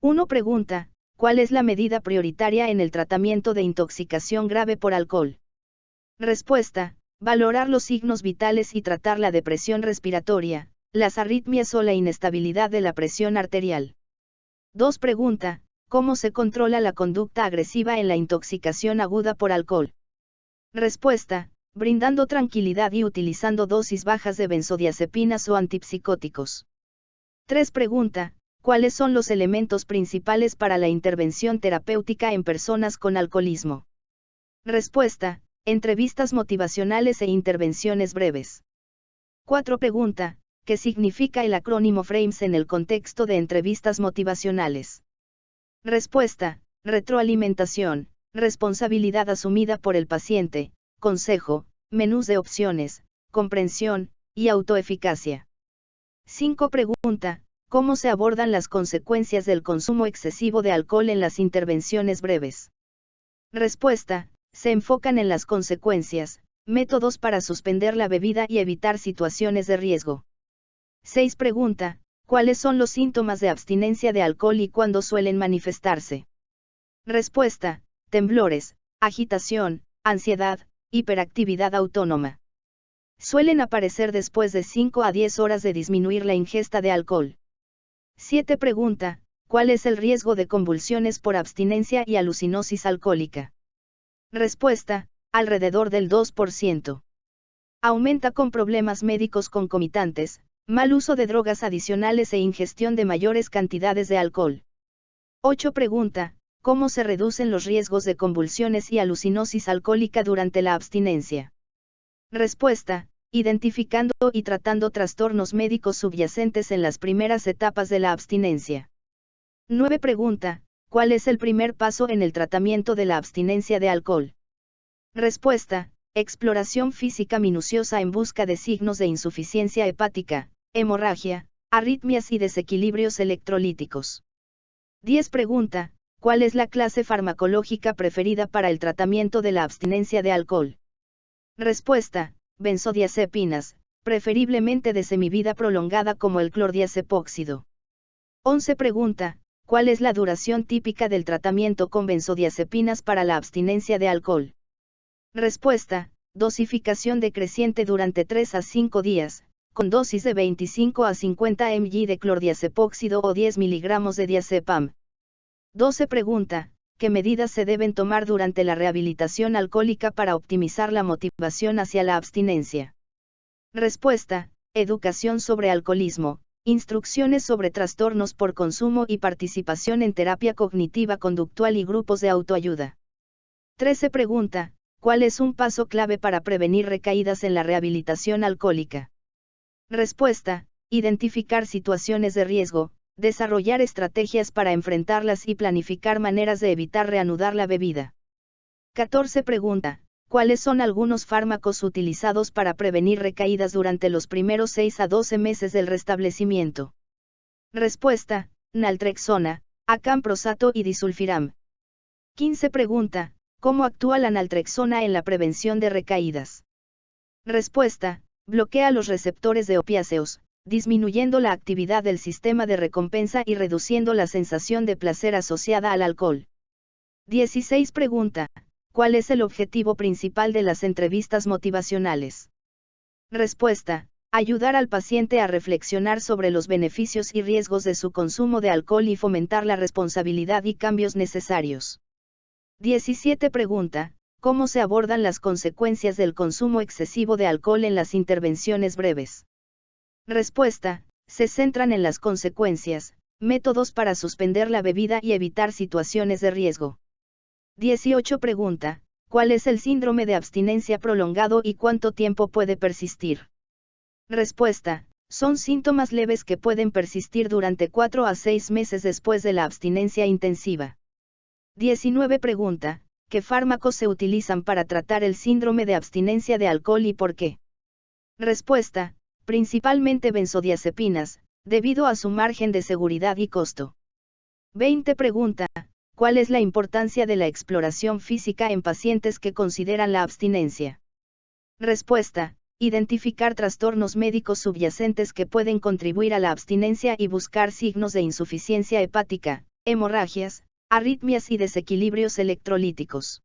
1 pregunta, ¿cuál es la medida prioritaria en el tratamiento de intoxicación grave por alcohol? Respuesta, valorar los signos vitales y tratar la depresión respiratoria, las arritmias o la inestabilidad de la presión arterial. 2 pregunta, ¿cómo se controla la conducta agresiva en la intoxicación aguda por alcohol? Respuesta, brindando tranquilidad y utilizando dosis bajas de benzodiazepinas o antipsicóticos. 3 pregunta, ¿cuáles son los elementos principales para la intervención terapéutica en personas con alcoholismo? Respuesta, entrevistas motivacionales e intervenciones breves. 4 pregunta, ¿qué significa el acrónimo FRAMES en el contexto de entrevistas motivacionales? Respuesta, retroalimentación, responsabilidad asumida por el paciente, consejo, menús de opciones, comprensión, y autoeficacia. 5 pregunta, ¿cómo se abordan las consecuencias del consumo excesivo de alcohol en las intervenciones breves? Respuesta, se enfocan en las consecuencias, métodos para suspender la bebida y evitar situaciones de riesgo. 6 pregunta, ¿cuáles son los síntomas de abstinencia de alcohol y cuándo suelen manifestarse? Respuesta, temblores, agitación, ansiedad, hiperactividad autónoma. Suelen aparecer después de 5 a 10 horas de disminuir la ingesta de alcohol. 7 pregunta, ¿cuál es el riesgo de convulsiones por abstinencia y alucinosis alcohólica? Respuesta, alrededor del 2%. Aumenta con problemas médicos concomitantes, mal uso de drogas adicionales e ingestión de mayores cantidades de alcohol. 8 pregunta, ¿cómo se reducen los riesgos de convulsiones y alucinosis alcohólica durante la abstinencia? Respuesta, identificando y tratando trastornos médicos subyacentes en las primeras etapas de la abstinencia. 9 pregunta, ¿cuál es el primer paso en el tratamiento de la abstinencia de alcohol? Respuesta, exploración física minuciosa en busca de signos de insuficiencia hepática, hemorragia, arritmias y desequilibrios electrolíticos. 10 pregunta, ¿cuál es la clase farmacológica preferida para el tratamiento de la abstinencia de alcohol? Respuesta, benzodiazepinas, preferiblemente de semivida prolongada como el clordiazepóxido. 11 pregunta, ¿cuál es la duración típica del tratamiento con benzodiazepinas para la abstinencia de alcohol? Respuesta, dosificación decreciente durante 3 a 5 días, con dosis de 25 a 50 mg de clordiazepóxido o 10 mg de diazepam. 12 pregunta, ¿qué medidas se deben tomar durante la rehabilitación alcohólica para optimizar la motivación hacia la abstinencia? Respuesta, educación sobre alcoholismo, instrucciones sobre trastornos por consumo y participación en terapia cognitiva conductual y grupos de autoayuda. 13 pregunta, ¿cuál es un paso clave para prevenir recaídas en la rehabilitación alcohólica? Respuesta, identificar situaciones de riesgo, desarrollar estrategias para enfrentarlas y planificar maneras de evitar reanudar la bebida. 14 pregunta, ¿cuáles son algunos fármacos utilizados para prevenir recaídas durante los primeros 6 a 12 meses del restablecimiento? Respuesta, naltrexona, acamprosato y disulfiram. 15 pregunta, ¿cómo actúa la naltrexona en la prevención de recaídas? Respuesta, bloquea los receptores de opiáceos, disminuyendo la actividad del sistema de recompensa y reduciendo la sensación de placer asociada al alcohol. 16 pregunta, ¿cuál es el objetivo principal de las entrevistas motivacionales? Respuesta, ayudar al paciente a reflexionar sobre los beneficios y riesgos de su consumo de alcohol y fomentar la responsabilidad y cambios necesarios. 17 pregunta, ¿cómo se abordan las consecuencias del consumo excesivo de alcohol en las intervenciones breves? Respuesta, se centran en las consecuencias, métodos para suspender la bebida y evitar situaciones de riesgo. 18 pregunta, ¿cuál es el síndrome de abstinencia prolongado y cuánto tiempo puede persistir? Respuesta, son síntomas leves que pueden persistir durante 4 a 6 meses después de la abstinencia intensiva. 19 pregunta, ¿qué fármacos se utilizan para tratar el síndrome de abstinencia de alcohol y por qué? Respuesta, principalmente benzodiazepinas, debido a su margen de seguridad y costo. 20 pregunta, ¿cuál es la importancia de la exploración física en pacientes que consideran la abstinencia? Respuesta, identificar trastornos médicos subyacentes que pueden contribuir a la abstinencia y buscar signos de insuficiencia hepática, hemorragias, arritmias y desequilibrios electrolíticos.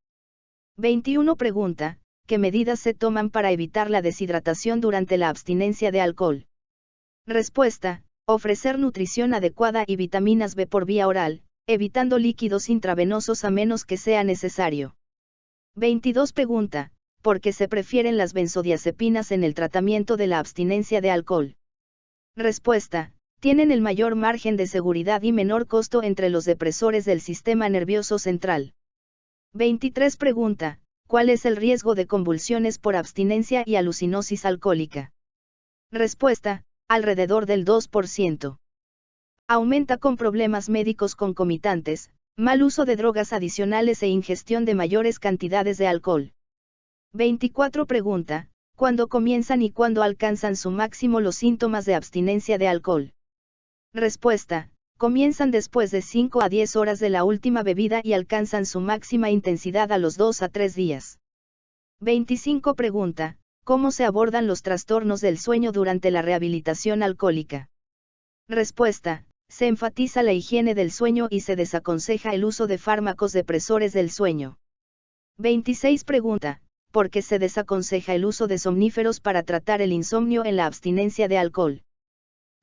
21 pregunta, ¿qué medidas se toman para evitar la deshidratación durante la abstinencia de alcohol? Respuesta, ofrecer nutrición adecuada y vitaminas B por vía oral, evitando líquidos intravenosos a menos que sea necesario. 22 pregunta, ¿por qué se prefieren las benzodiazepinas en el tratamiento de la abstinencia de alcohol? Respuesta, tienen el mayor margen de seguridad y menor costo entre los depresores del sistema nervioso central. 23 pregunta, ¿cuál es el riesgo de convulsiones por abstinencia y alucinosis alcohólica? Respuesta, alrededor del 2%. Aumenta con problemas médicos concomitantes, mal uso de drogas adicionales e ingestión de mayores cantidades de alcohol. 24 pregunta, ¿cuándo comienzan y cuándo alcanzan su máximo los síntomas de abstinencia de alcohol? Respuesta, comienzan después de 5 a 10 horas de la última bebida y alcanzan su máxima intensidad a los 2 a 3 días. 25 pregunta, ¿cómo se abordan los trastornos del sueño durante la rehabilitación alcohólica? Respuesta, se enfatiza la higiene del sueño y se desaconseja el uso de fármacos depresores del sueño. 26 pregunta, ¿por qué se desaconseja el uso de somníferos para tratar el insomnio en la abstinencia de alcohol?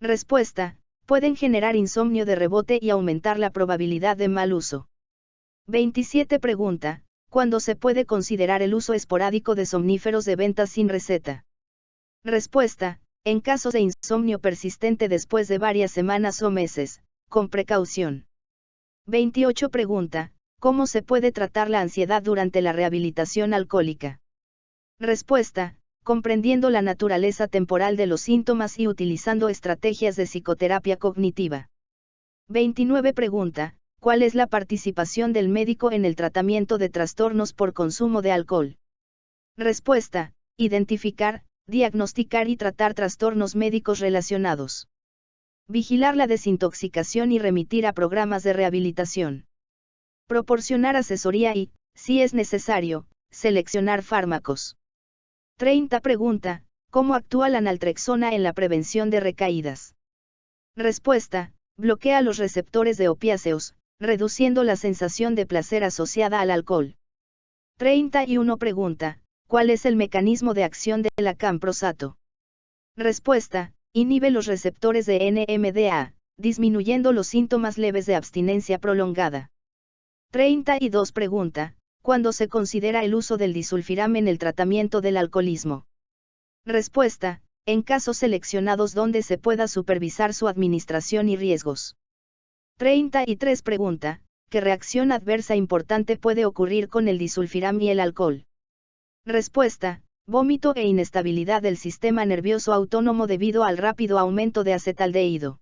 Respuesta, pueden generar insomnio de rebote y aumentar la probabilidad de mal uso. 27 pregunta, ¿cuándo se puede considerar el uso esporádico de somníferos de venta sin receta? Respuesta, en casos de insomnio persistente después de varias semanas o meses, con precaución. 28 pregunta, ¿cómo se puede tratar la ansiedad durante la rehabilitación alcohólica? Respuesta, comprendiendo la naturaleza temporal de los síntomas y utilizando estrategias de psicoterapia cognitiva. 29 pregunta, ¿cuál es la participación del médico en el tratamiento de trastornos por consumo de alcohol? Respuesta, identificar, diagnosticar y tratar trastornos médicos relacionados. Vigilar la desintoxicación y remitir a programas de rehabilitación. Proporcionar asesoría y, si es necesario, seleccionar fármacos. 30 pregunta, ¿cómo actúa la naltrexona en la prevención de recaídas? Respuesta, bloquea los receptores de opiáceos, reduciendo la sensación de placer asociada al alcohol. 31 pregunta, ¿cuál es el mecanismo de acción de la camprosato? Respuesta, inhibe los receptores de NMDA, disminuyendo los síntomas leves de abstinencia prolongada. 32 pregunta, ¿cuándo se considera el uso del disulfiram en el tratamiento del alcoholismo? Respuesta, en casos seleccionados donde se pueda supervisar su administración y riesgos. 33 pregunta, ¿qué reacción adversa importante puede ocurrir con el disulfiram y el alcohol? Respuesta, vómito e inestabilidad del sistema nervioso autónomo debido al rápido aumento de acetaldehído.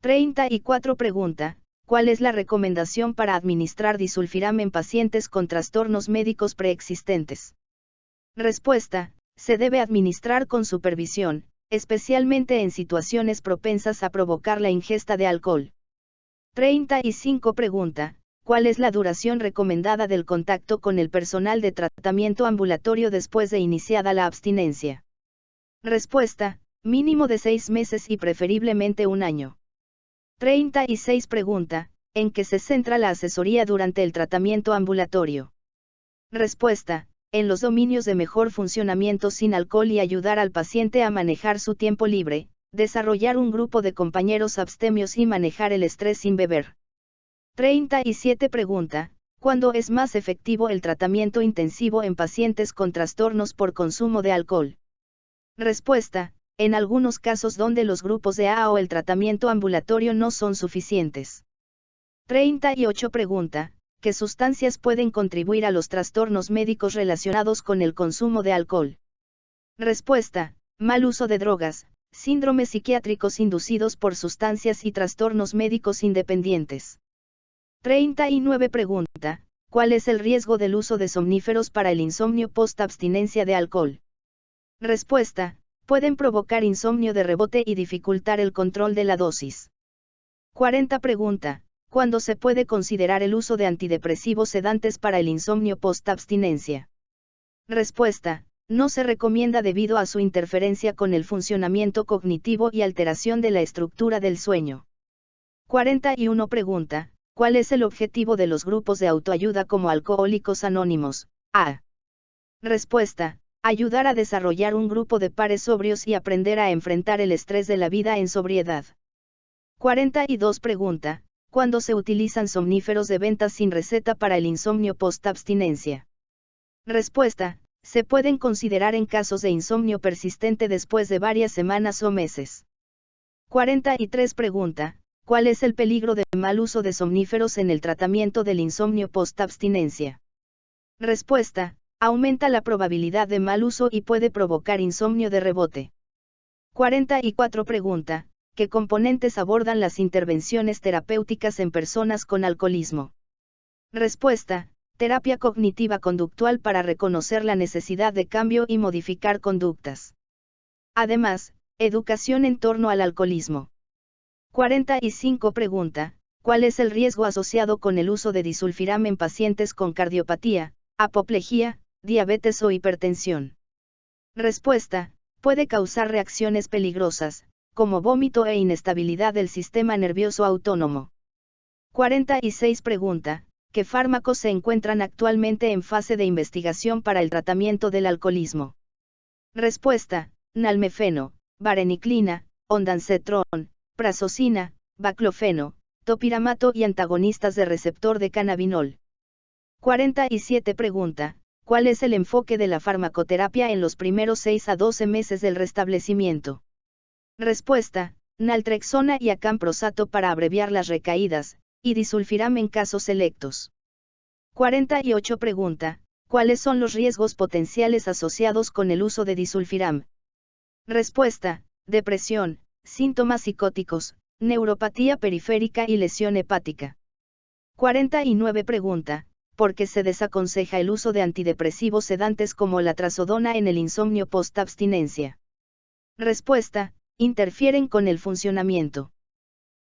34 pregunta, ¿cuál es la recomendación para administrar disulfiram en pacientes con trastornos médicos preexistentes? Respuesta, se debe administrar con supervisión, especialmente en situaciones propensas a provocar la ingesta de alcohol. 35 pregunta, ¿cuál es la duración recomendada del contacto con el personal de tratamiento ambulatorio después de iniciada la abstinencia? Respuesta, mínimo de 6 meses y preferiblemente un año. 36 pregunta, ¿en qué se centra la asesoría durante el tratamiento ambulatorio? Respuesta, en los dominios de mejor funcionamiento sin alcohol y ayudar al paciente a manejar su tiempo libre, desarrollar un grupo de compañeros abstemios y manejar el estrés sin beber. 37 pregunta, ¿cuándo es más efectivo el tratamiento intensivo en pacientes con trastornos por consumo de alcohol? Respuesta, en algunos casos donde los grupos de AA o el tratamiento ambulatorio no son suficientes. 38 pregunta, ¿qué sustancias pueden contribuir a los trastornos médicos relacionados con el consumo de alcohol? Respuesta, mal uso de drogas, síndromes psiquiátricos inducidos por sustancias y trastornos médicos independientes. 39 pregunta, ¿cuál es el riesgo del uso de somníferos para el insomnio post-abstinencia de alcohol? Respuesta, pueden provocar insomnio de rebote y dificultar el control de la dosis. 40 pregunta, ¿cuándo se puede considerar el uso de antidepresivos sedantes para el insomnio post-abstinencia? Respuesta, no se recomienda debido a su interferencia con el funcionamiento cognitivo y alteración de la estructura del sueño. 41 pregunta, ¿Cuál es el objetivo de los grupos de autoayuda como Alcohólicos Anónimos? A. Respuesta: ayudar a desarrollar un grupo de pares sobrios y aprender a enfrentar el estrés de la vida en sobriedad. 42 pregunta: ¿cuándo se utilizan somníferos de venta sin receta para el insomnio post-abstinencia? Respuesta: se pueden considerar en casos de insomnio persistente después de varias semanas o meses. 43 pregunta: ¿cuál es el peligro de mal uso de somníferos en el tratamiento del insomnio post-abstinencia? Respuesta: aumenta la probabilidad de mal uso y puede provocar insomnio de rebote. 44 pregunta: ¿qué componentes abordan las intervenciones terapéuticas en personas con alcoholismo? Respuesta: terapia cognitiva conductual para reconocer la necesidad de cambio y modificar conductas. Además, educación en torno al alcoholismo. 45 pregunta: ¿cuál es el riesgo asociado con el uso de disulfiram en pacientes con cardiopatía, apoplejía, diabetes o hipertensión? Respuesta: puede causar reacciones peligrosas, como vómito e inestabilidad del sistema nervioso autónomo. 46 pregunta: ¿qué fármacos se encuentran actualmente en fase de investigación para el tratamiento del alcoholismo? Respuesta: nalmefeno, vareniclina, ondansetron, prazosina, baclofeno, topiramato y antagonistas de receptor de cannabinol. 47 pregunta: ¿cuál es el enfoque de la farmacoterapia en los primeros 6 a 12 meses del restablecimiento? Respuesta: naltrexona y acamprosato para abreviar las recaídas, y disulfiram en casos selectos. 48 pregunta: ¿cuáles son los riesgos potenciales asociados con el uso de disulfiram? Respuesta: depresión, síntomas psicóticos, neuropatía periférica y lesión hepática. 49 pregunta: ¿por qué se desaconseja el uso de antidepresivos sedantes como la trazodona en el insomnio post-abstinencia? Respuesta: interfieren con el funcionamiento